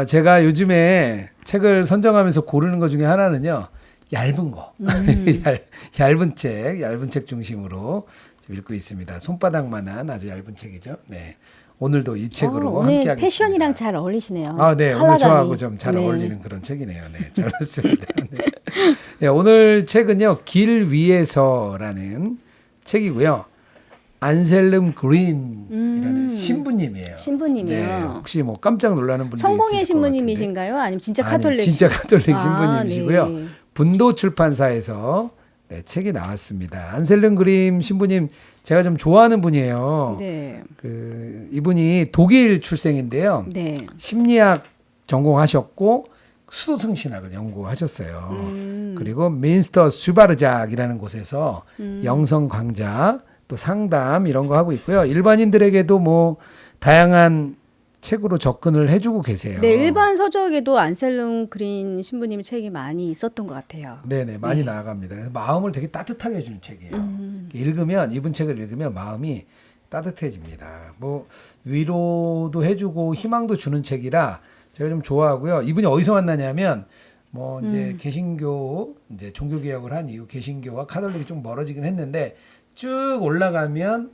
제가 요즘에 책을 선정하면서 고르는 것 중에 하나는요. 얇은 거. 얇은 책 중심으로 좀 읽고 있습니다. 손바닥만한 아주 얇은 책이죠. 네. 오늘도 이 책으로 오늘 함께 하겠습니다. 패션이랑 잘 어울리시네요. 네. 오늘 컬러감이. 저하고 좀 잘 네. 어울리는 그런 책이네요. 네. 잘 봤습니다. 네. 네, 오늘 책은요. 길 위에서라는 책이고요. 안셀름 그린이라는 신부님이에요. 신부님이요. 네, 혹시 뭐 깜짝 놀라는 분들 성공의 있을 것 같은데. 신부님이신가요? 아니면 진짜 아니, 카톨릭? 진짜 카톨릭 신부님이시고요. 네. 분도 출판사에서 네, 책이 나왔습니다. 안셀름 그린 신부님 제가 좀 좋아하는 분이에요. 네. 이분이 독일 출생인데요. 네. 심리학 전공하셨고 수도승 신학을 연구하셨어요. 그리고 민스터 슈바르작이라는 곳에서 영성 강좌 또 상담 이런 거 하고 있고요. 일반인들에게도 뭐 다양한 책으로 접근을 해주고 계세요. 네, 일반 서적에도 안셀름 그린 신부님 책이 많이 있었던 것 같아요. 네네, 많이 나아갑니다. 그래서 마음을 되게 따뜻하게 해주는 책이에요. 읽으면, 이분 책을 읽으면 마음이 따뜻해집니다. 뭐 위로도 해주고 희망도 주는 책이라 제가 좀 좋아하고요. 이분이 어디서 만나냐면 뭐 이제 개신교 이제 종교 개혁을 한 이후 개신교와 카톨릭이 좀 멀어지긴 했는데 쭉 올라가면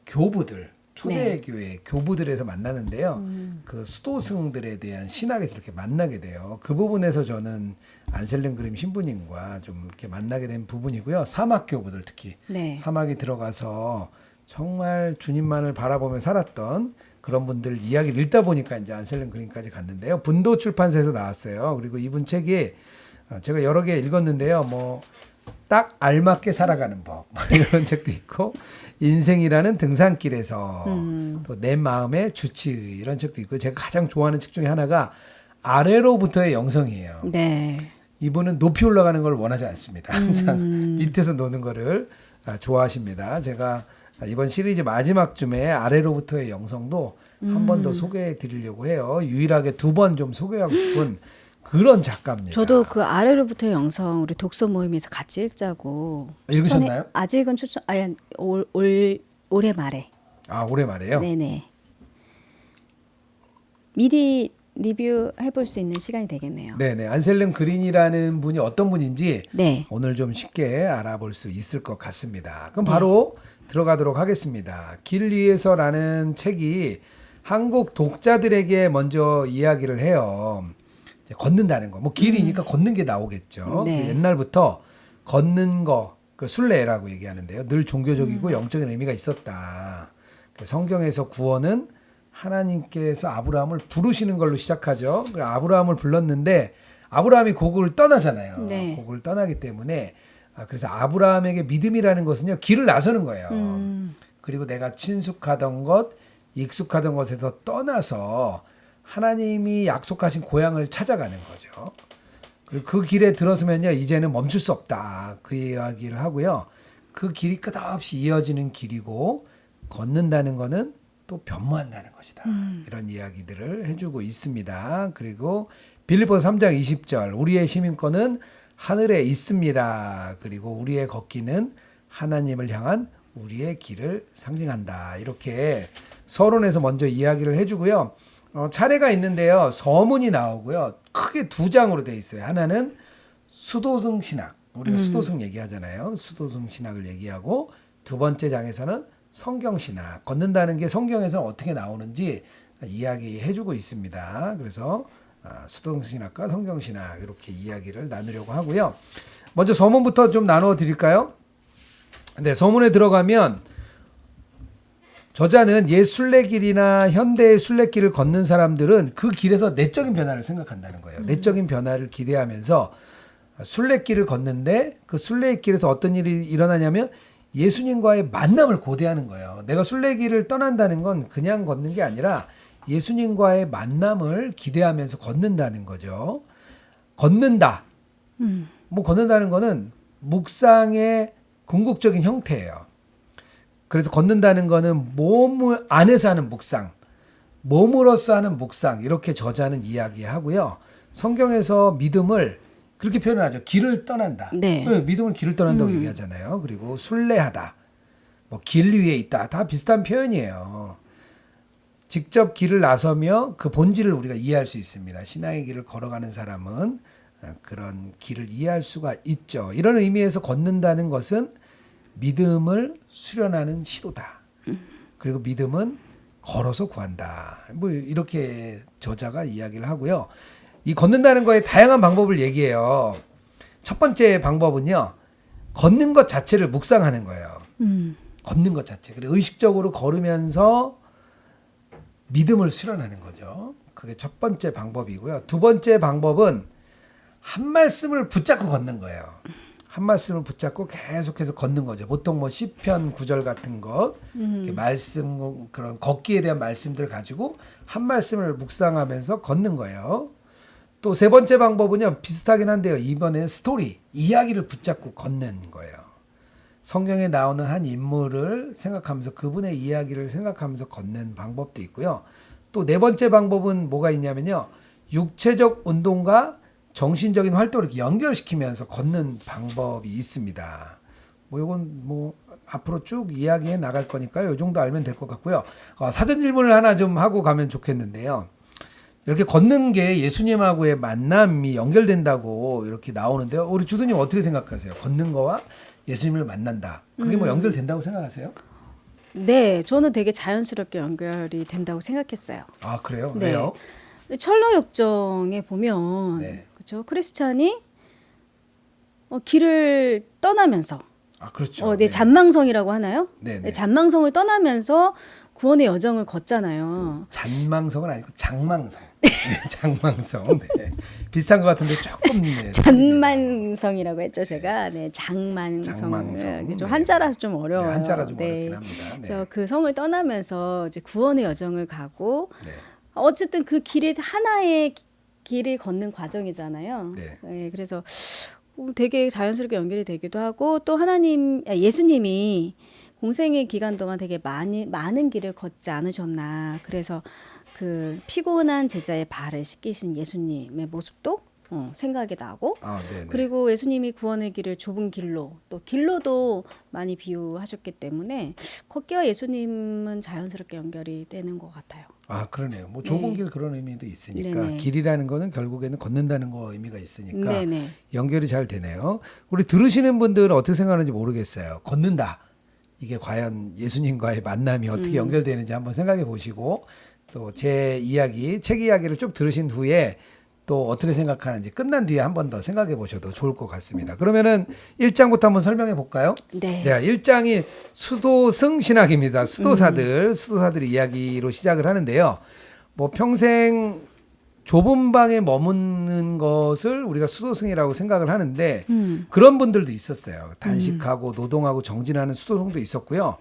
교부들 초대교회 교부들에서 만나는데요. 그 수도승들에 대한 신학에서 이렇게 만나게 돼요. 그 부분에서 저는 안셀름 그림 신부님과 좀 이렇게 만나게 된 부분이고요. 사막 교부들 특히 네. 사막에 들어가서 정말 주님만을 바라보며 살았던 그런 분들 이야기를 읽다 보니까 이제 안셀름 그림까지 갔는데요. 분도 출판사에서 나왔어요. 그리고 이분 책이 제가 여러 개 읽었는데요. 뭐 딱 알맞게 살아가는 법 이런 책도 있고 인생이라는 등산길에서 또 내 마음의 주치의 이런 책도 있고 제가 가장 좋아하는 책 중에 하나가 아래로부터의 영성이에요. 네. 이분은 높이 올라가는 걸 원하지 않습니다. 항상 밑에서 노는 거를 좋아하십니다. 제가 이번 시리즈 마지막 쯤에 아래로부터의 영성도 한 번 더 소개해 드리려고 해요. 유일하게 2번 좀 소개하고 싶은 그런 작가입니다. 저도 그 아래로부터 영성 우리 독서 모임에서 같이 읽자고 읽으셨나요? 아직은 추천 아니 올해 말에. 올해 말에요? 네네. 미리 리뷰해 볼 수 있는 시간이 되겠네요. 네네. 안셀름 그린이라는 분이 어떤 분인지 네. 오늘 좀 쉽게 알아볼 수 있을 것 같습니다. 그럼 바로 들어가도록 하겠습니다. 길 위에서라는 책이 한국 독자들에게 먼저 이야기를 해요. 이제 걷는다는 거. 뭐 길이니까 걷는 게 나오겠죠. 네. 옛날부터 걷는 거, 그 순례라고 얘기하는데요. 늘 종교적이고 영적인 의미가 있었다. 성경에서 구원은 하나님께서 아브라함을 부르시는 걸로 시작하죠. 아브라함을 불렀는데 아브라함이 고국을 떠나잖아요. 네. 고국을 떠나기 때문에 그래서 아브라함에게 믿음이라는 것은요. 길을 나서는 거예요. 그리고 내가 친숙하던 것, 익숙하던 것에서 떠나서 하나님이 약속하신 고향을 찾아가는 거죠. 그리고 그 길에 들어서면요. 이제는 멈출 수 없다. 그 이야기를 하고요. 그 길이 끝없이 이어지는 길이고 걷는다는 거는 또 변모한다는 것이다. 이런 이야기들을 해주고 있습니다. 그리고 빌립보서 3장 20절 우리의 시민권은 하늘에 있습니다. 그리고 우리의 걷기는 하나님을 향한 우리의 길을 상징한다. 이렇게 서론에서 먼저 이야기를 해주고요. 차례가 있는데요. 서문이 나오고요. 크게 2장으로 돼 있어요. 하나는 수도승 신학. 우리가 수도승 얘기하잖아요. 수도승 신학을 얘기하고 두 번째 장에서는 성경 신학. 걷는다는 게 성경에서 어떻게 나오는지 이야기해주고 있습니다. 그래서 수도승 신학과 성경 신학 이렇게 이야기를 나누려고 하고요. 먼저 서문부터 좀 나누어 드릴까요? 네, 서문에 들어가면 저자는 옛 순례길이나 현대의 순례길을 걷는 사람들은 그 길에서 내적인 변화를 생각한다는 거예요. 내적인 변화를 기대하면서 순례길을 걷는데 그 순례길에서 어떤 일이 일어나냐면 예수님과의 만남을 고대하는 거예요. 내가 순례길을 떠난다는 건 그냥 걷는 게 아니라 예수님과의 만남을 기대하면서 걷는다는 거죠. 걷는다. 뭐 걷는다는 거는 묵상의 궁극적인 형태예요. 그래서 걷는다는 거는 몸 안에서 하는 묵상, 몸으로서 하는 묵상 이렇게 저자는 이야기하고요. 성경에서 믿음을 그렇게 표현하죠. 길을 떠난다. 네. 믿음은 길을 떠난다고 얘기하잖아요. 그리고 순례하다. 뭐 길 위에 있다. 다 비슷한 표현이에요. 직접 길을 나서며 그 본질을 우리가 이해할 수 있습니다. 신앙의 길을 걸어가는 사람은 그런 길을 이해할 수가 있죠. 이런 의미에서 걷는다는 것은 믿음을 수련하는 시도다. 그리고 믿음은 걸어서 구한다. 뭐 이렇게 저자가 이야기를 하고요. 이 걷는다는 거에 다양한 방법을 얘기해요. 첫 번째 방법은요. 걷는 것 자체를 묵상하는 거예요. 걷는 것 자체. 그리고 의식적으로 걸으면서 믿음을 수련하는 거죠. 그게 첫 번째 방법이고요. 두 번째 방법은 한 말씀을 붙잡고 걷는 거예요. 한 말씀을 붙잡고 계속해서 걷는 거죠. 보통 뭐 시편 구절 같은 것, 이렇게 말씀 그런 걷기에 대한 말씀들 가지고 한 말씀을 묵상하면서 걷는 거예요. 또 세 번째 방법은요, 비슷하긴 한데요. 이번에 스토리, 이야기를 붙잡고 걷는 거예요. 성경에 나오는 한 인물을 생각하면서 그분의 이야기를 생각하면서 걷는 방법도 있고요. 또 네 번째 방법은 뭐가 있냐면요. 육체적 운동과 정신적인 활동을 이렇게 연결시키면서 걷는 방법이 있습니다. 뭐 이건 뭐 앞으로 쭉 이야기해 나갈 거니까요. 이 정도 알면 될 것 같고요. 사전 질문을 하나 좀 하고 가면 좋겠는데요. 이렇게 걷는 게 예수님하고의 만남이 연결된다고 이렇게 나오는데요. 우리 주수님 어떻게 생각하세요? 걷는 거와 예수님을 만난다. 그게 뭐 연결된다고 생각하세요? 네, 저는 되게 자연스럽게 연결이 된다고 생각했어요. 아, 그래요? 네. 왜요? 철로역정에 보면 네. 그렇죠. 크리스찬이 길을 떠나면서 아, 그렇죠. 네, 잔망성이라고 하나요? 네, 네. 네, 잔망성을 떠나면서 구원의 여정을 걷잖아요. 잔망성은 아니고 장망성. 네, 장망성. 네. 비슷한 것 같은데 조금. 네, 잔만성이라고 했죠, 제가. 네, 장만성. 장망성. 좀 네. 한자라서 좀 어려워요. 네, 한자라 좀 네. 어렵긴 합니다. 네. 그래서 그 성을 떠나면서 이제 구원의 여정을 가고 네. 어쨌든 그 길이 하나의 길을 걷는 과정이잖아요. 네. 그래서 되게 자연스럽게 연결이 되기도 하고 또 예수님이 공생의 기간 동안 되게 많은 길을 걷지 않으셨나. 그래서 그 피곤한 제자의 발을 씻기신 예수님의 모습도 생각이 나고 아, 네. 그리고 예수님이 구원의 길을 좁은 길로 또 길로도 많이 비유하셨기 때문에 걷기와 예수님은 자연스럽게 연결이 되는 것 같아요. 아, 그러네요. 뭐 좁은 네. 길 그런 의미도 있으니까 네네. 길이라는 거는 결국에는 걷는다는 거 의미가 있으니까 네네. 연결이 잘 되네요. 우리 들으시는 분들은 어떻게 생각하는지 모르겠어요. 걷는다. 이게 과연 예수님과의 만남이 어떻게 연결되는지 한번 생각해 보시고 또 제 이야기, 책 이야기를 쭉 들으신 후에 또 어떻게 생각하는지 끝난 뒤에 한 번 더 생각해 보셔도 좋을 것 같습니다. 그러면은 1장부터 한번 설명해 볼까요? 네. 1장이 수도승 신학입니다. 수도사들 이야기로 시작을 하는데요. 뭐 평생 좁은 방에 머무는 것을 우리가 수도승이라고 생각을 하는데 그런 분들도 있었어요. 단식하고 노동하고 정진하는 수도승도 있었고요.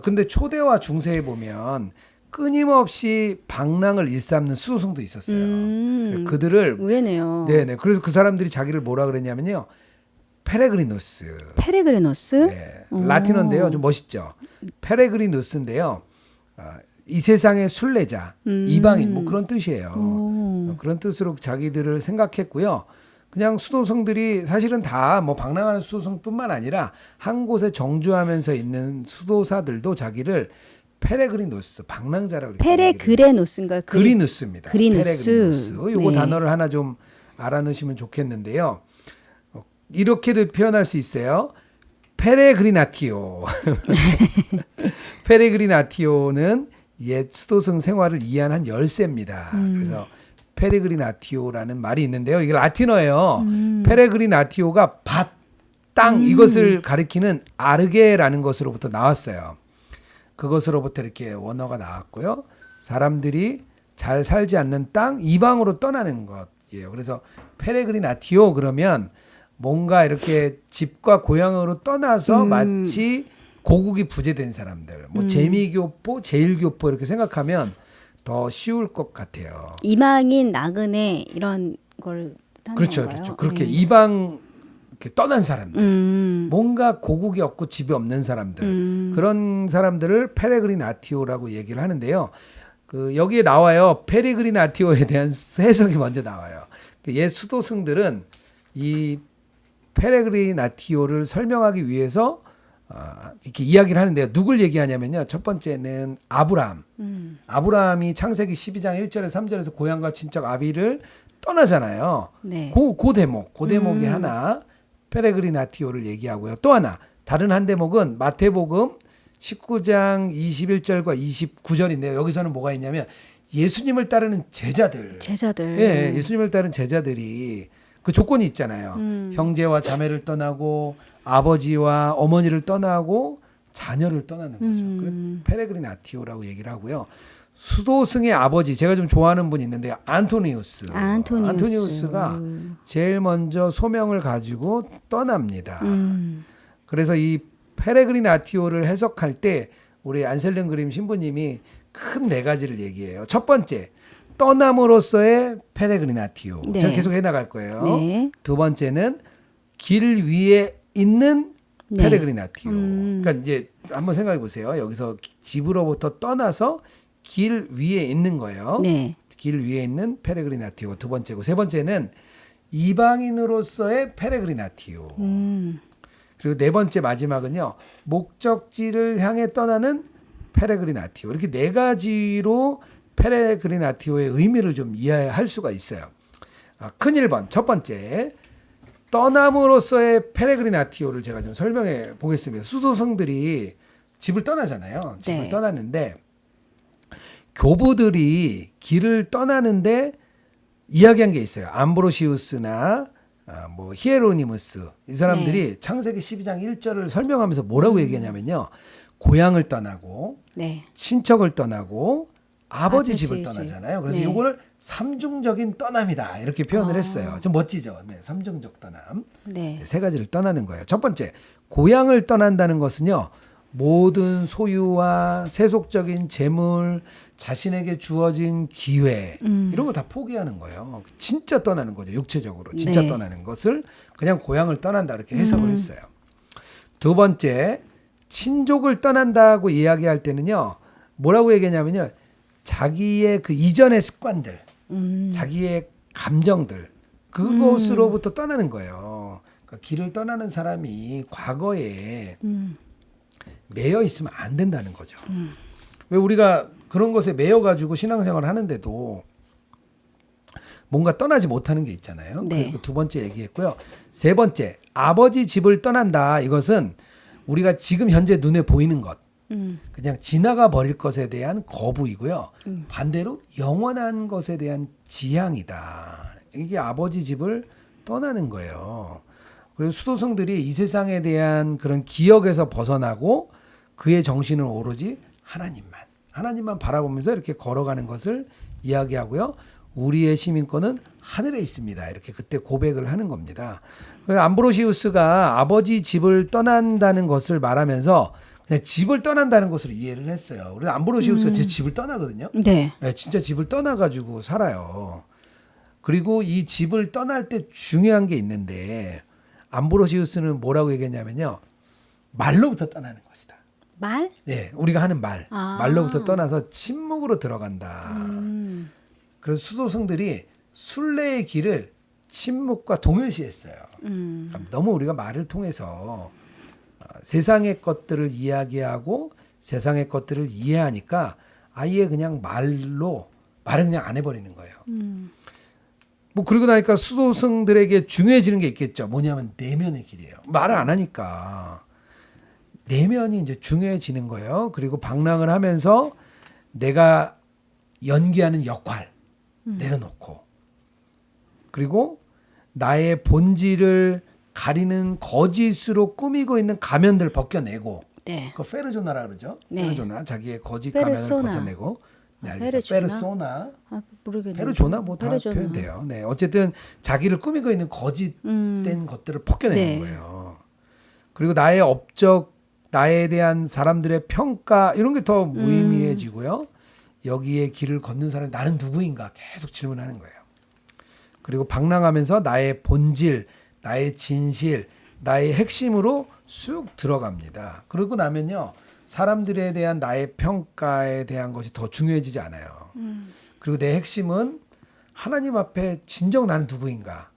근데 초대와 중세에 보면 끊임없이 방랑을 일삼는 수도승도 있었어요. 그들을 의외네요. 네네. 그래서 그 사람들이 자기를 뭐라 그랬냐면요. 페레그리누스. 페레그레노스? 네. 라틴어인데요. 좀 멋있죠. 페레그리누스인데요. 이 세상의 순례자, 이방인 뭐 그런 뜻이에요. 그런 뜻으로 자기들을 생각했고요. 그냥 수도성들이 사실은 다 뭐 방랑하는 수도성뿐만 아니라 한 곳에 정주하면서 있는 수도사들도 자기를 페레그리누스, 방랑자라고 이렇게 페레그레노스인가요? 그리누스입니다. 그리누스. 페레그리누스. 요거 네. 단어를 하나 좀 알아놓으시면 좋겠는데요. 이렇게도 표현할 수 있어요. 페레그리나티오. 페레그리나티오는 옛 수도승 생활을 이해한 한 열쇠입니다. 그래서 페레그리나티오라는 말이 있는데요. 이게 라틴어예요. 페레그리나티오가 밭, 땅 이것을 가리키는 아르게라는 것으로부터 나왔어요. 그것으로부터 이렇게 원어가 나왔고요. 사람들이 잘 살지 않는 땅 이방으로 떠나는 것이에요. 그래서 페레그리나티오 그러면 뭔가 이렇게 집과 고향으로 떠나서 마치 고국이 부재된 사람들, 뭐 재미교포, 제일교포 이렇게 생각하면 더 쉬울 것 같아요. 이방인, 나그네 이런 걸 하는 그렇죠, 건가요? 그렇죠. 그렇게 네. 이방 이렇게 떠난 사람들, 뭔가 고국이 없고 집이 없는 사람들, 그런 사람들을 페레그리나티오라고 얘기를 하는데요. 여기에 나와요. 페레그리나티오에 대한 해석이 먼저 나와요. 옛 수도승들은 이 페레그리나티오를 설명하기 위해서 이렇게 이야기를 하는데요. 누굴 얘기하냐면요. 첫 번째는 아브라함. 아브라함이 창세기 12장 1절에서 3절에서 고향과 친척 아비를 떠나잖아요. 네. 그 대목이 하나 페레그리나티오를 얘기하고요. 또 하나 다른 한 대목은 마태복음 19장 21절과 29절인데요. 여기서는 뭐가 있냐면 예수님을 따르는 제자들. 예, 예수님을 따르는 제자들이 그 조건이 있잖아요. 형제와 자매를 떠나고 아버지와 어머니를 떠나고 자녀를 떠나는 거죠. 그래서 페레그리나티오라고 얘기를 하고요. 수도승의 아버지, 제가 좀 좋아하는 분이 있는데요. 안토니우스가 제일 먼저 소명을 가지고 떠납니다. 그래서 이 페레그리나티오를 해석할 때 우리 안셀름 그림 신부님이 큰 네 가지를 얘기해요. 첫 번째, 떠남으로써의 페레그리나티오. 네. 제가 계속 해나갈 거예요. 네. 두 번째는 길 위에 있는 네. 페레그리나티오. 그러니까 이제 한번 생각해 보세요. 여기서 집으로부터 떠나서 길 위에 있는 거예요. 네. 길 위에 있는 페레그리나티오 두 번째고, 세 번째는 이방인으로서의 페레그리나티오. 그리고 네 번째 마지막은요. 목적지를 향해 떠나는 페레그리나티오. 이렇게 네 가지로 페레그리나티오의 의미를 좀 이해할 수가 있어요. 큰 1번 첫 번째, 떠남으로써의 페레그리나티오를 제가 좀 설명해 보겠습니다. 수도승들이 집을 떠나잖아요. 집을 네. 떠났는데 교부들이 길을 떠나는데 이야기한 게 있어요. 암브로시우스나 뭐 히에로니무스 이 사람들이 창세기 12장 1절을 설명하면서 뭐라고 얘기하냐면요. 고향을 떠나고 네. 친척을 떠나고 아버지 아버지 집을 집. 떠나잖아요. 그래서 네. 이거를 삼중적인 떠남이다 이렇게 표현을 했어요. 좀 멋지죠. 네, 삼중적 떠남. 네. 세 가지를 떠나는 거예요. 첫 번째, 고향을 떠난다는 것은요. 모든 소유와 세속적인 재물, 자신에게 주어진 기회 이런 거 다 포기하는 거예요. 진짜 떠나는 거죠. 육체적으로 진짜 네. 떠나는 것을 그냥 고향을 떠난다 이렇게 해석을 했어요. 두 번째, 친족을 떠난다고 이야기할 때는요. 뭐라고 얘기하냐면요. 자기의 그 이전의 습관들, 자기의 감정들 그것으로부터 떠나는 거예요. 그러니까 길을 떠나는 사람이 과거에 매여 있으면 안 된다는 거죠. 왜 우리가 그런 것에 매여 가지고 신앙생활을 하는데도 뭔가 떠나지 못하는 게 있잖아요. 네. 그리고 두 번째 얘기했고요. 세 번째, 아버지 집을 떠난다. 이것은 우리가 지금 현재 눈에 보이는 것, 그냥 지나가 버릴 것에 대한 거부이고요. 반대로 영원한 것에 대한 지향이다. 이게 아버지 집을 떠나는 거예요. 그리고 수도승들이 이 세상에 대한 그런 기억에서 벗어나고 그의 정신은 오로지 하나님만 바라보면서 이렇게 걸어가는 것을 이야기하고요. 우리의 시민권은 하늘에 있습니다. 이렇게 그때 고백을 하는 겁니다. 암브로시우스가 아버지 집을 떠난다는 것을 말하면서 그냥 집을 떠난다는 것으로 이해를 했어요. 그래서 암브로시우스가 제 집을 떠나거든요. 네. 네, 진짜 집을 떠나가지고 살아요. 그리고 이 집을 떠날 때 중요한 게 있는데 암브로시우스는 뭐라고 얘기했냐면요. 말로부터 떠나는 것이다. 말? 네, 우리가 하는 말. 아. 말로부터 떠나서 침묵으로 들어간다. 그래서 수도승들이 순례의 길을 침묵과 동일시했어요. 그러니까 너무 우리가 말을 통해서 세상의 것들을 이야기하고 세상의 것들을 이해하니까 아예 그냥 말을 그냥 안 해버리는 거예요. 뭐 그러고 나니까 수도승들에게 중요해지는 게 있겠죠. 뭐냐면 내면의 길이에요. 말을 안 하니까 내면이 이제 중요해지는 거예요. 그리고 방랑을 하면서 내가 연기하는 역할 내려놓고 그리고 나의 본질을 가리는 거짓으로 꾸미고 있는 가면들 벗겨내고 네. 그 페르조나라 그러죠. 네. 페르조나 자기의 거짓 페르소나. 가면을 벗어내고 네, 알겠어요. 페르조나? 페르소나 모르겠네요. 페르조나 뭐 다 페르조나. 표현돼요. 네, 어쨌든 자기를 꾸미고 있는 거짓된 것들을 벗겨내는 네. 거예요. 그리고 나의 업적, 나에 대한 사람들의 평가 이런 게 더 무의미해지고요. 여기에 길을 걷는 사람이 나는 누구인가 계속 질문하는 거예요. 그리고 방랑하면서 나의 본질, 나의 진실, 나의 핵심으로 쑥 들어갑니다. 그러고 나면요. 사람들에 대한 나의 평가에 대한 것이 더 중요해지지 않아요. 그리고 내 핵심은 하나님 앞에 진정 나는 누구인가.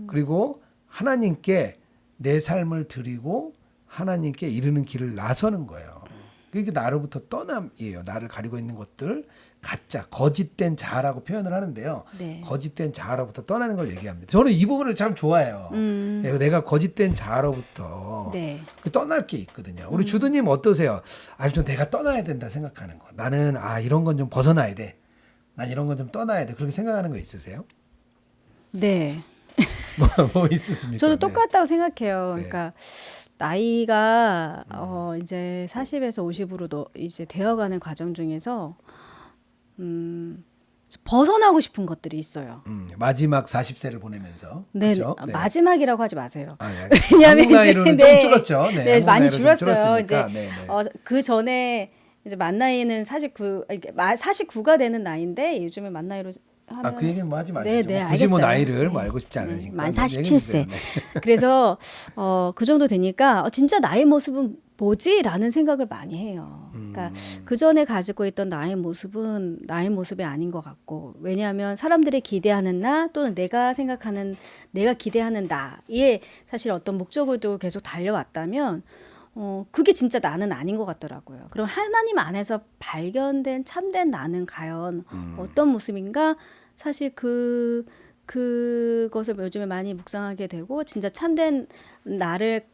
그리고 하나님께 내 삶을 드리고 하나님께 이르는 길을 나서는 거예요. 그게 나로부터 떠남이에요. 나를 가리고 있는 것들, 가짜, 거짓된 자아라고 표현을 하는데요. 네. 거짓된 자아로부터 떠나는 걸 얘기합니다. 저는 이 부분을 참 좋아해요. 내가 거짓된 자아로부터 네. 그 떠날 게 있거든요. 우리 주도님 어떠세요? 좀 내가 떠나야 된다 생각하는 거. 나는 이런 건 좀 벗어나야 돼. 난 이런 건 좀 떠나야 돼. 그렇게 생각하는 거 있으세요? 네. 뭐 있으십니까? 저도 네. 똑같다고 생각해요. 네. 그러니까 나이가 이제 40에서 50으로 이제 되어가는 과정 중에서 벗어나고 싶은 것들이 있어요. 마지막 40세를 보내면서. 네, 그렇죠? 네. 마지막이라고 하지 마세요. 네. 왜냐하면 한국 나이로는 이제, 좀 줄었죠. 네, 네, 한국 많이 나이로 좀 줄었어요. 이제 줄었으니까. 네, 네. 그 전에 이제 만 나이는 49가 되는 나이인데 요즘에 만 나이로 하면 그 얘기는 뭐 하지 마시죠. 네, 네, 굳이 뭐 알겠어요. 나이를 뭐 네. 알고 싶지 않으니까. 만 네, 47세. 얘기해 주세요. 네. 그래서 그 정도 되니까 진짜 나의 모습은 뭐지라는 생각을 많이 해요. 그러니까 그 전에 가지고 있던 나의 모습은 나의 모습이 아닌 것 같고, 왜냐하면 사람들이 기대하는 나 또는 내가 생각하는 내가 기대하는 나에 사실 어떤 목적을 두고 계속 달려왔다면 그게 진짜 나는 아닌 것 같더라고요. 그럼 하나님 안에서 발견된 참된 나는 과연 어떤 모습인가? 사실 그것을 요즘에 많이 묵상하게 되고 진짜 참된 나를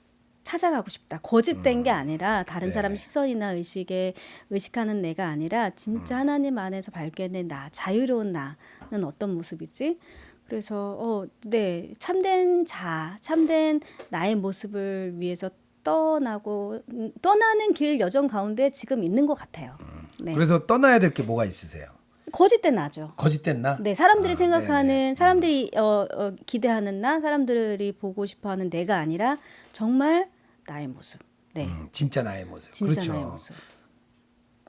찾아가고 싶다. 거짓된 게 아니라 다른 네. 사람 시선이나 의식하는 내가 아니라 진짜 하나님 안에서 발견된 나, 자유로운 나는 어떤 모습이지? 그래서 네, 참된 나의 모습을 위해서 떠나는 길 여정 가운데 지금 있는 것 같아요. 네. 그래서 떠나야 될 게 뭐가 있으세요? 거짓된 나죠. 거짓된 나? 네, 사람들이 생각하는, 네네. 사람들이 기대하는 나, 사람들이 보고 싶어하는 내가 아니라 정말 나의 모습. 네, 진짜 나의 모습. 진짜 그렇죠. 나의 모습.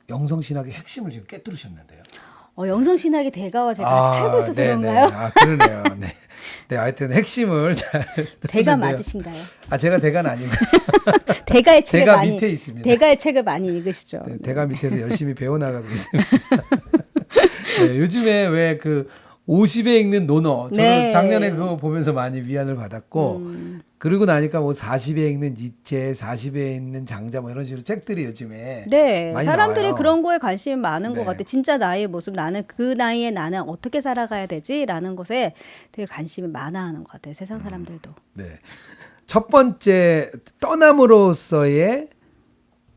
영성신학의 핵심을 지금 깨뜨리셨는데요. 영성신학의 대가와 제가 살고 있어서 네네. 그런가요? 그러네요. 네. 네, 하여튼 핵심을 잘 대가 듣는데요. 맞으신가요? 제가 대가는 아니고 대가의 책을 대가 많이 밑에 있습니다. 대가의 책을 많이 읽으시죠. 네, 대가 밑에서 열심히 배워나가고 있습니다. 네, 요즘에 왜 그 50에 읽는 논어, 저는 네. 작년에 그거 보면서 많이 위안을 받았고, 그러고 나니까 뭐 40에 읽는 니체, 40에 읽는 장자 뭐 이런 식으로 책들이 요즘에 네, 많이 사람들이 나와요. 그런 거에 관심이 많은 네. 것 같아요. 진짜 나의 모습, 나는 그 나이에 나는 어떻게 살아가야 되지라는 것에 되게 관심이 많아하는 것 같아요. 세상 사람들도. 네. 첫 번째 떠남으로써의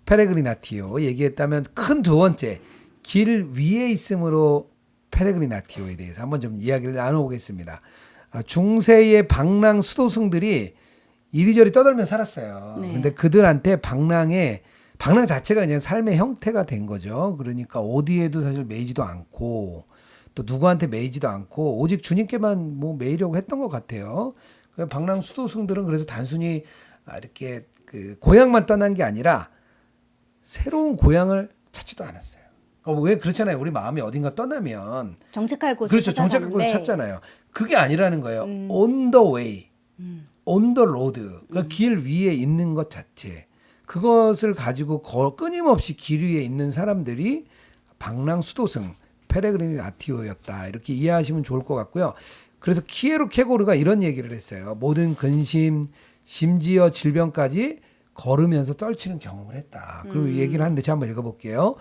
페레그리나티오 얘기했다면 큰 두 번째 길 위에 있음으로 페레그리나티오에 대해서 한번 좀 이야기를 나눠보겠습니다. 중세의 방랑 수도승들이 이리저리 떠돌며 살았어요. 네. 근데 그들한테 방랑 자체가 그냥 삶의 형태가 된 거죠. 그러니까 어디에도 사실 매이지도 않고 또 누구한테 매이지도 않고 오직 주님께만 뭐 매이려고 했던 것 같아요. 방랑 수도승들은 그래서 단순히 이렇게 그 고향만 떠난 게 아니라 새로운 고향을 찾지도 않았어요. 왜 그렇잖아요. 우리 마음이 어딘가 떠나면 정착할 곳을 그렇죠. 정착할 곳을 찾아가는데 찾잖아요. 그게 아니라는 거예요. On the way, on the road. 그러니까 길 위에 있는 것 자체. 그것을 가지고 끊임없이 길 위에 있는 사람들이 방랑 수도승, 페레그리나티오였다. 이렇게 이해하시면 좋을 것 같고요. 그래서 키에로 케고르가 이런 얘기를 했어요. 모든 근심, 심지어 질병까지 걸으면서 떨치는 경험을 했다. 그리고 이 얘기를 하는데 제가 한번 읽어볼게요.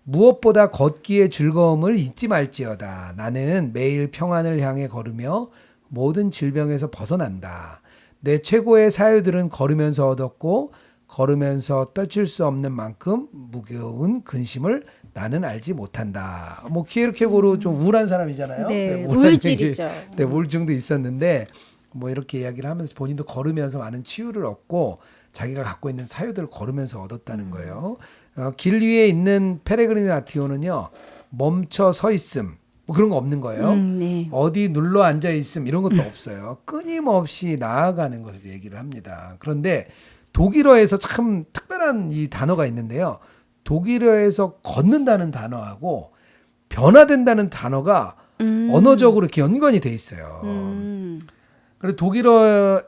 무엇보다 걷기의 즐거움을 잊지 말지어다. 나는 매일 평안을 향해 걸으며 모든 질병에서 벗어난다. 내 최고의 사유들은 걸으면서 얻었고 걸으면서 떨칠 수 없는 만큼 무거운 근심을 나는 알지 못한다. 뭐 키에르케고르 좀 우울한 사람이잖아요. 네, 우울한 우울질이죠. 얘기, 네, 우울증도 있었는데 뭐 이렇게 이야기를 하면서 본인도 걸으면서 많은 치유를 얻고 자기가 갖고 있는 사유들을 걸으면서 얻었다는 거예요. 길 위에 있는 페레그리나티오는요, 멈춰 서 있음 뭐 그런 거 없는 거예요. 네. 어디 눌러 앉아 있음 이런 것도 없어요. 끊임없이 나아가는 것을 얘기를 합니다. 그런데 독일어에서 참 특별한 이 단어가 있는데요. 독일어에서 걷는다는 단어하고 변화된다는 단어가 언어적으로 이렇게 연관이 돼 있어요. 그래서 독일어의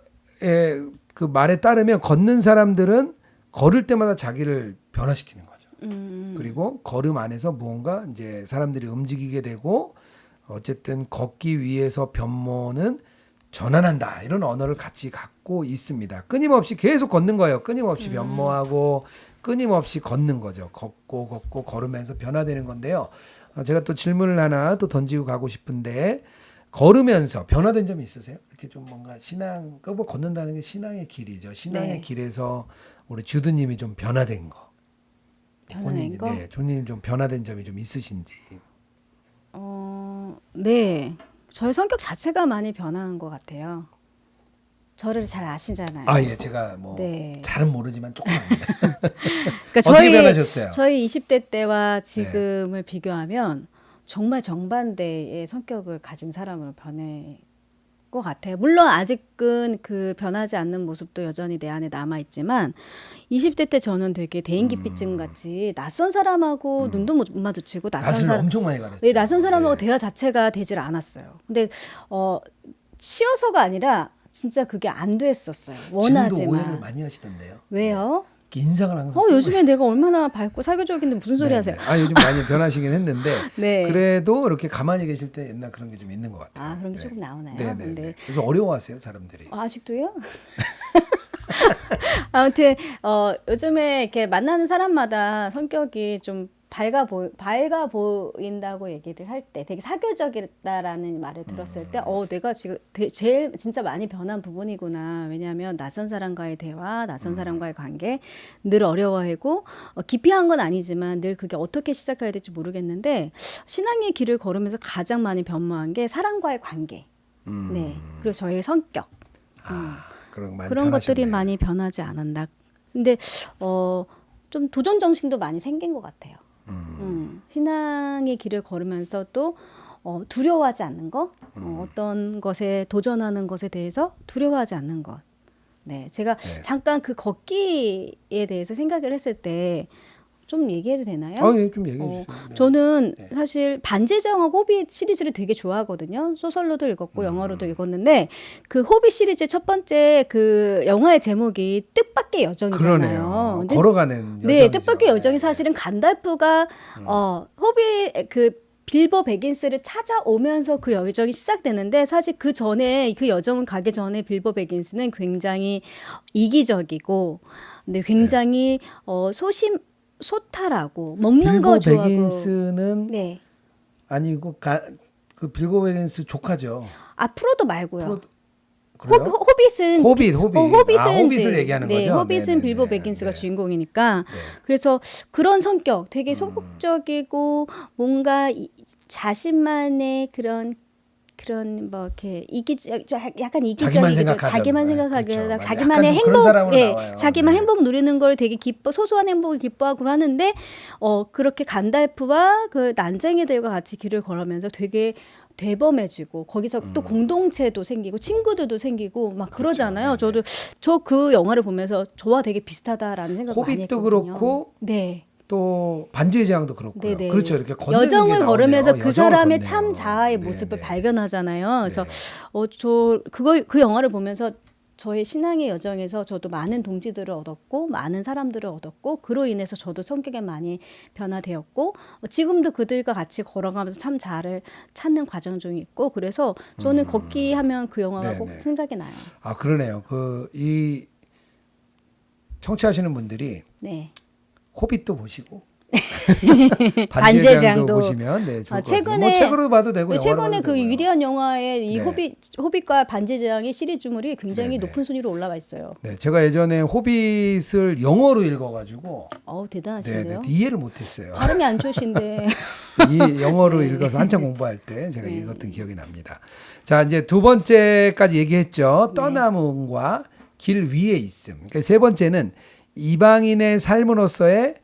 그 말에 따르면 걷는 사람들은 걸을 때마다 자기를 변화시키는 거죠. 그리고 걸음 안에서 무언가 이제 사람들이 움직이게 되고 어쨌든 걷기 위해서 변모는 전환한다. 이런 언어를 같이 갖고 있습니다. 끊임없이 계속 걷는 거예요. 끊임없이 변모하고 끊임없이 걷는 거죠. 걷고 걸으면서 변화되는 건데요. 제가 또 질문을 하나 또 던지고 가고 싶은데 걸으면서 변화된 점이 있으세요? 이렇게 좀 뭔가 신앙, 뭐 걷는다는 게 신앙의 길이죠. 신앙의 네. 길에서 우리 주드님이 좀 변화된 거. 변화된 거? 네, 주님 좀 변화된 점이 좀 있으신지. 네. 저의 성격 자체가 많이 변한 것 같아요. 저를 잘 아시잖아요. 아, 예, 제가 뭐 네. 잘은 모르지만 조금 압니다. 그러니까 어떻게 변하셨어요? 저희 20대 때와 지금을 비교하면 정말 정반대의 성격을 가진 사람으로 변해 것 같아요. 물론 아직은 그 변하지 않는 모습도 여전히 내 안에 남아 있지만 20대 때 저는 되게 대인기피증 같이 낯선 사람하고 눈도 못 마주치고 낯을 엄청 많이 가렸죠. 네, 낯선 사람하고 네. 대화 자체가 되질 않았어요. 근데 치여서가 아니라 진짜 그게 안 됐었어요. 지금도 원하지만. 오해를 많이 하시던데요. 왜요? 네. 인상을 항상 쓰고 요즘에 내가 얼마나 밝고 사교적인데 무슨 소리 네, 하세요? 네. 아, 요즘 많이 변하시긴 했는데 네. 그래도 이렇게 가만히 계실 때 옛날 그런 게 좀 있는 것 같아요. 아, 그런 게 네. 조금 나오나요? 네, 네, 근데 네. 그래서 어려워하세요, 사람들이. 아직도요? 아무튼 요즘에 이렇게 만나는 사람마다 성격이 좀 밝아 보인다고 얘기를 할 때 되게 사교적이다라는 말을 들었을 때 내가 지금 제일 진짜 많이 변한 부분이구나. 왜냐하면 낯선 사람과의 대화, 낯선 사람과의 관계 늘 어려워하고 기피한 건 아니지만 늘 그게 어떻게 시작해야 될지 모르겠는데 신앙의 길을 걸으면서 가장 많이 변모한 게 사람과의 관계. 네. 그리고 저의 성격. 그런 거 많이 그런 것들이 변하셨네요. 많이 변하지 않았나. 근데 좀 도전 정신도 많이 생긴 것 같아요. 신앙의 길을 걸으면서 또 두려워하지 않는 것, 어떤 것에 도전하는 것에 대해서 두려워하지 않는 것. 네, 제가 잠깐 그 걷기에 대해서 생각을 했을 때 좀 얘기해도 되나요? 예, 좀 얘기해 주세요. 네. 저는 사실 반지의제왕하고 호빗 시리즈를 되게 좋아하거든요. 소설로도 읽었고 영화로도 읽었는데 그 호빗 시리즈 첫 번째 그 영화의 제목이 뜻밖의 여정이잖아요. 그러네요. 근데 걸어가는 네, 여정이죠. 뜻밖의 여정이 사실은 간달프가 호빗 그 빌보 베긴스를 찾아오면서 그 여정이 시작되는데 사실 그 전에 그 여정을 가기 전에 빌보 베긴스는 굉장히 이기적이고 근데 굉장히 소탈하고 먹는 거 빌보 좋아하고 베긴스는 네. 아니고 그 빌보 베긴스 조카죠. 프로도 말고요. 그래요? 호빗은 호빗을 얘기하는 네, 거죠. 호빗은 네네네. 빌보 베긴스가 네. 주인공이니까 네. 그래서 그런 성격 되게 소극적이고 뭔가 자신만의 그런 뭐 이렇게 약간 이기적이고 자기만 생각하게 그렇죠. 자기만의 약간 그런 사람으로 나와요. 자기만 네. 행복 누리는 걸 되게 소소한 행복을 기뻐하고 하는데 그렇게 간달프와 그 난쟁이들과 같이 길을 걸으면서 되게 대범해지고 거기서 또 공동체도 생기고 친구들도 생기고 막 그러잖아요. 그렇죠. 저 그 영화를 보면서 저와 되게 비슷하다라는 생각을 많이 호빗도 했거든요. 그렇고 네. 또 반지의 제왕도 그렇고요. 네네. 그렇죠. 이렇게 걷는 여정을 게 걸으면서 나오네요. 그 여정을 사람의 걷네요. 참 자아의 네, 모습을 네. 발견하잖아요. 그래서 네. 그 영화를 보면서 저의 신앙의 여정에서 저도 많은 동지들을 얻었고 많은 사람들을 얻었고 그로 인해서 저도 성격에 많이 변화되었고 지금도 그들과 같이 걸어가면서 참 자아를 찾는 과정 중에 있고 그래서 저는 걷기 하면 그 영화가 꼭 네네. 생각이 나요. 아, 그러네요. 이 청취하시는 분들이 네. 호빗도 보시고 반지의 반지의 제왕도 제왕도 보시면 네, 좋을 것 같아요. 최근에 뭐 책으로 봐도 되고 영화로 최근에 봐도 그 되고요. 위대한 영화의 이 네. 호빗과 반지의 제왕의 시리즈물이 굉장히 네네. 높은 순위로 올라와 있어요. 네, 제가 예전에 호빗을 영어로 읽어가지고 대단하신데요. 이해를 못했어요. 발음이 안 좋으신데. 이 영어로 읽어서 한참 공부할 때 제가 읽었던 기억이 납니다. 자, 이제 두 번째까지 얘기했죠. 떠남음과 길 위에 있음. 그러니까 세 번째는 이방인의 삶으로서의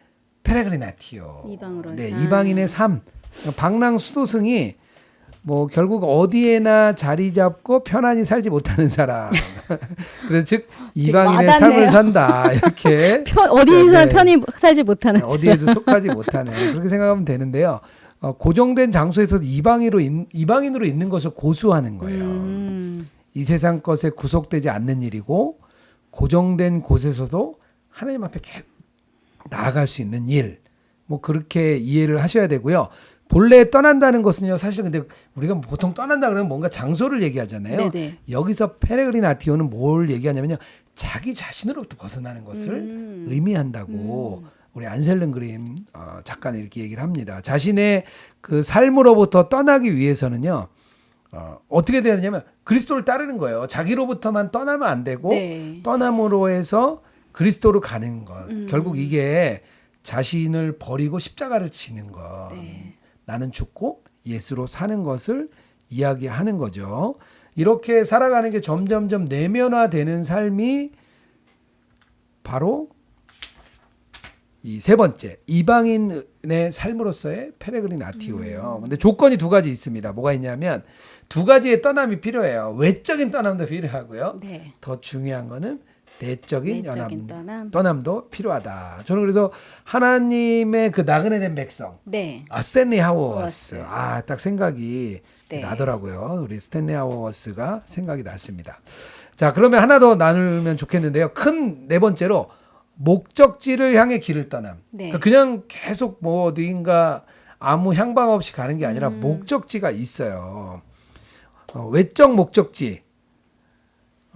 페레그리나티오. 이방으로의 네, 삶. 이방인의 삶. 방랑 수도승이 뭐 결국 어디에나 자리 잡고 편안히 살지 못하는 사람. 그래서 즉 이방인의 와닿네요. 삶을 산다. 이렇게 어디에서 네. 편히 살지 못하는 사람. 어디에도 속하지 못하는 그렇게 생각하면 되는데요. 고정된 장소에서 이방인으로 있는 것을 고수하는 거예요. 이 세상 것에 구속되지 않는 일이고 고정된 곳에서도 하나님 앞에 나아갈 수 있는 일. 뭐 그렇게 이해를 하셔야 되고요. 본래 떠난다는 것은요. 사실 근데 우리가 보통 떠난다 그러면 뭔가 장소를 얘기하잖아요. 네네. 여기서 페레그리나티오는 뭘 얘기하냐면요. 자기 자신으로부터 벗어나는 것을 의미한다고 우리 안셀른 그림 작가는 이렇게 얘기를 합니다. 자신의 그 삶으로부터 떠나기 위해서는요. 어떻게 되느냐면 그리스도를 따르는 거예요. 자기로부터만 떠나면 안 되고 네. 떠남으로 해서 그리스도로 가는 것. 결국 이게 자신을 버리고 십자가를 지는 것. 네. 나는 죽고 예수로 사는 것을 이야기하는 거죠. 이렇게 살아가는 게 점점점 내면화되는 삶이 바로 이 세 번째 이방인의 삶으로서의 페레그리나티오예요. 근데 조건이 두 가지 있습니다. 뭐가 있냐면 두 가지의 떠남이 필요해요. 외적인 떠남도 필요하고요. 네. 더 중요한 거는 내적인 내적인 떠남도 필요하다. 저는 그래서 하나님의 그 나그네 된 백성, 네. 스탠리 하워스, 하워스. 딱 생각이 네. 나더라고요. 우리 스탠리 하워스가 생각이 났습니다. 자, 그러면 하나 더 나누면 좋겠는데요. 큰 네 번째로 목적지를 향해 길을 떠남. 네. 그러니까 그냥 계속 뭐 어디인가 아무 향방 없이 가는 게 아니라 목적지가 있어요. 외적 목적지,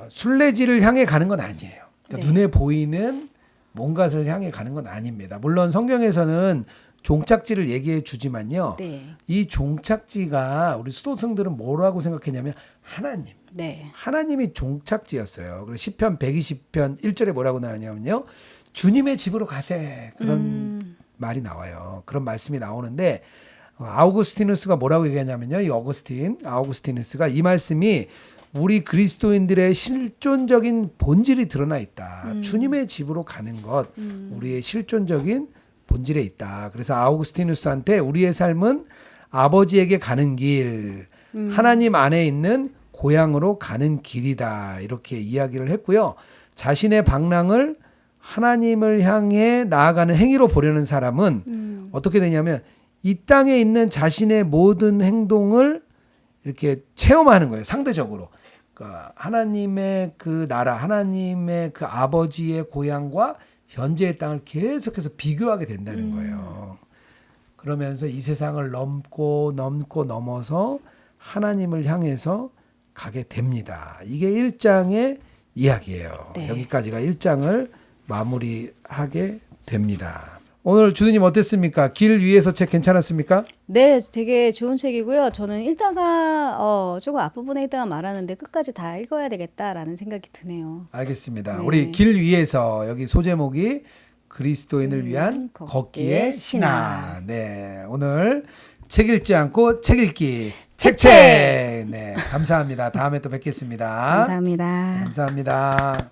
순례지를 향해 가는 건 아니에요. 그러니까 네. 눈에 보이는 뭔가를 향해 가는 건 아닙니다. 물론 성경에서는 종착지를 얘기해 주지만요. 네. 이 종착지가 우리 수도승들은 뭐라고 생각했냐면 하나님. 네. 하나님이 종착지였어요. 그래서 시편 120편 1절에 뭐라고 나오냐면요. 주님의 집으로 가세. 그런 말이 나와요. 그런 말씀이 나오는데 아우구스티누스가 뭐라고 얘기하냐면요. 이 아우구스티누스가 이 말씀이 우리 그리스도인들의 실존적인 본질이 드러나 있다. 주님의 집으로 가는 것, 우리의 실존적인 본질에 있다. 그래서 아우구스티누스한테 우리의 삶은 아버지에게 가는 길, 하나님 안에 있는 고향으로 가는 길이다. 이렇게 이야기를 했고요. 자신의 방랑을 하나님을 향해 나아가는 행위로 보려는 사람은 어떻게 되냐면 이 땅에 있는 자신의 모든 행동을 이렇게 체험하는 거예요. 상대적으로. 그러니까 하나님의 그 나라, 하나님의 그 아버지의 고향과 현재의 땅을 계속해서 비교하게 된다는 거예요. 그러면서 이 세상을 넘어서 하나님을 향해서 가게 됩니다. 이게 1장의 이야기예요. 네. 여기까지가 1장을 마무리하게 됩니다. 오늘 주드님 어땠습니까? 길 위에서 책 괜찮았습니까? 네, 되게 좋은 책이고요. 저는 읽다가 조금 앞부분에 있다가 말하는데 끝까지 다 읽어야 되겠다라는 생각이 드네요. 알겠습니다. 네. 우리 길 위에서 여기 소제목이 그리스도인을 위한 걷기의 신화. 네, 오늘 책 읽지 않고 책 읽기 책책. 네, 감사합니다. 다음에 또 뵙겠습니다. 감사합니다. 감사합니다.